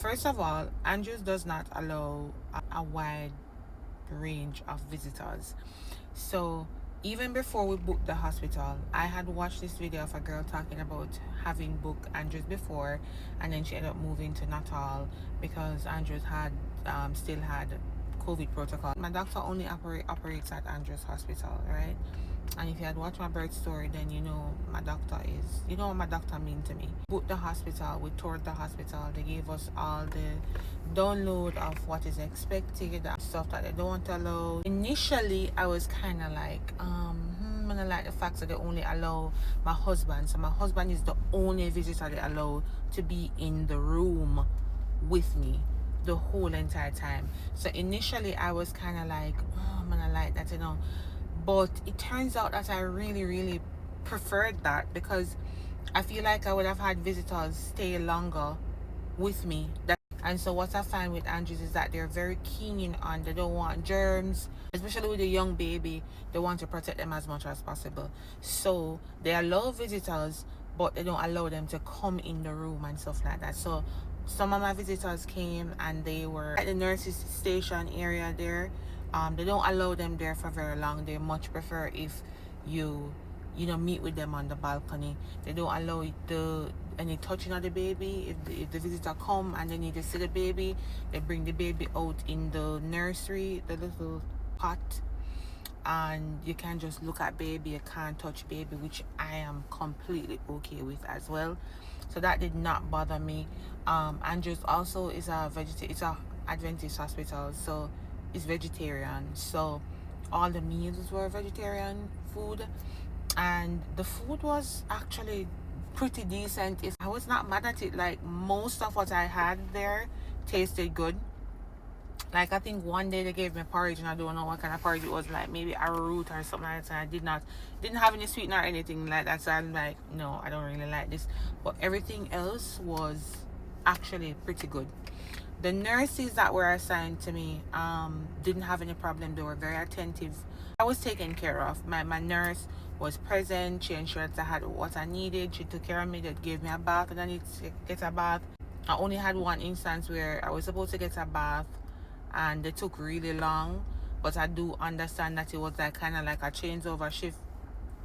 First of all, Andrews does not allow a wide range of visitors. So even before we booked the hospital, I had watched this video of a girl talking about having booked Andrews before, and then she ended up moving to Natal because Andrews had still had COVID protocol. My doctor only operates at Andrews Hospital, right? And if you had watched my birth story, then you know my doctor is, you know what my doctor mean to me. Booked the hospital, we toured the hospital, they gave us all the download of what is expected, stuff that they don't allow. Initially, I was kind of like, I don't like the fact that they only allow my husband. So my husband is the only visitor they allow to be in the room with me the whole entire time. So initially, I was kind of like, I don't like that, you know. But it turns out that I really preferred that, because I feel like I would have had visitors stay longer with me. And so what I find with Andrews is that they're very keen on, they don't want germs, especially with a young baby. They want to protect them as much as possible. So they allow visitors, but they don't allow them to come in the room and stuff like that. So some of my visitors came and they were at the nurses station area there. They don't allow them there for very long. They much prefer if you meet with them on the balcony. They don't allow any touching of the baby. If the visitor come and they need to see the baby, they bring the baby out in the nursery, the little pot, and you can just look at baby. You can't touch baby, which I am completely okay with as well. So that did not bother me. Andrews also is it's a Adventist hospital, so it's vegetarian. So all the meals were vegetarian food, and the food was actually pretty decent. I was not mad at it. Like, most of what I had there tasted good. Like, I think one day they gave me porridge, and I don't know what kind of porridge it was, like maybe arrowroot or something like that. And I didn't have any sweetener or anything like that. So I'm like, no, I don't really like this. But everything else was actually pretty good. The nurses that were assigned to me didn't have any problem. They were very attentive. I was taken care of. My nurse was present. She ensured that I had what I needed. She took care of me. They gave me a bath, and I needed to get a bath. I only had one instance where I was supposed to get a bath, and they took really long. But I do understand that it was like kind of like a changeover shift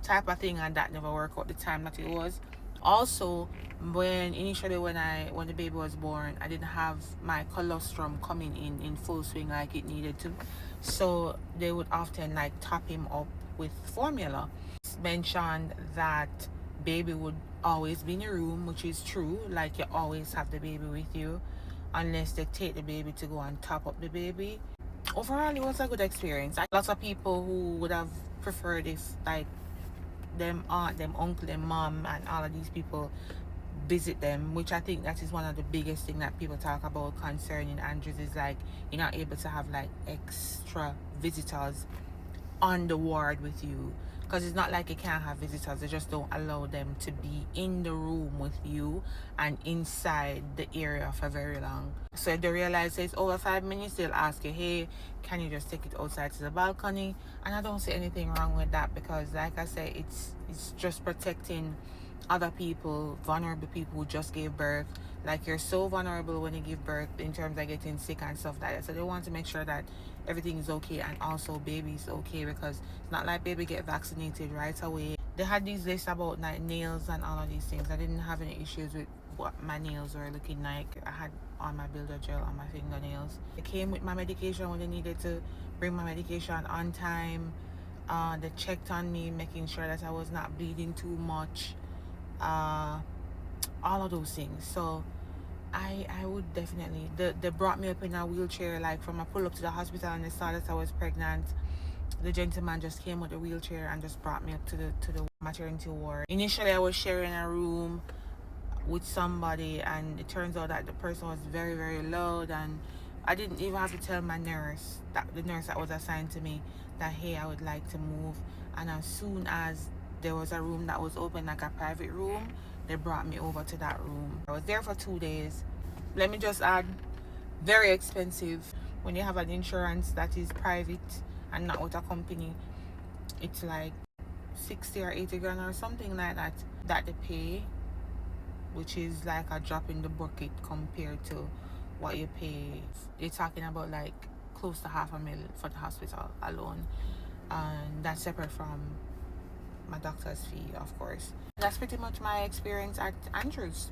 type of thing, and that never worked out the time that it was. Also, when the baby was born, I didn't have my colostrum coming in full swing like it needed to. So they would often like top him up with formula. It's mentioned that baby would always be in a room, which is true. Like, you always have the baby with you unless they take the baby to go and top up the baby. Overall, it was a good experience. Lots of people who would have preferred if, like, them aunt, them uncle, them mom, and all of these people visit them, which I think that is one of the biggest thing that people talk about concerning Andrews, is like, you're not able to have like extra visitors on the ward with you, because it's not like you can't have visitors, they just don't allow them to be in the room with you and inside the area for very long. So if they realize it's over 5 minutes, they'll ask you, hey, can you just take it outside to the balcony? And I don't see anything wrong with that, because like I said, it's just protecting other people, vulnerable people who just gave birth. Like, you're so vulnerable when you give birth in terms of getting sick and stuff like that. So they want to make sure that everything is okay, and also baby's okay, because it's not like baby get vaccinated right away. They had these lists about like nails and all of these things. I didn't have any issues with what my nails were looking like. I had on my builder gel on my fingernails. It came with my medication when they needed to bring my medication on time. They checked on me, making sure that I was not bleeding too much. All of those things. So I would definitely, they brought me up in a wheelchair. Like, from I pull up to the hospital and they saw that I was pregnant, the gentleman just came with a wheelchair and just brought me up to the maternity ward. Initially, I was sharing a room with somebody, and it turns out that the person was very loud, and I didn't even have to tell my nurse, the nurse that was assigned to me, that hey, I would like to move. And as soon as there was a room that was open, like a private room, they brought me over to that room. I was there for 2 days. Let me just add, very expensive. When you have an insurance that is private and not with a company, it's like 60 or 80 grand or something like that they pay, which is like a drop in the bucket compared to what you pay. You're talking about like close to $500,000 for the hospital alone, and that's separate from my doctor's fee, of course. That's pretty much my experience at Andrews.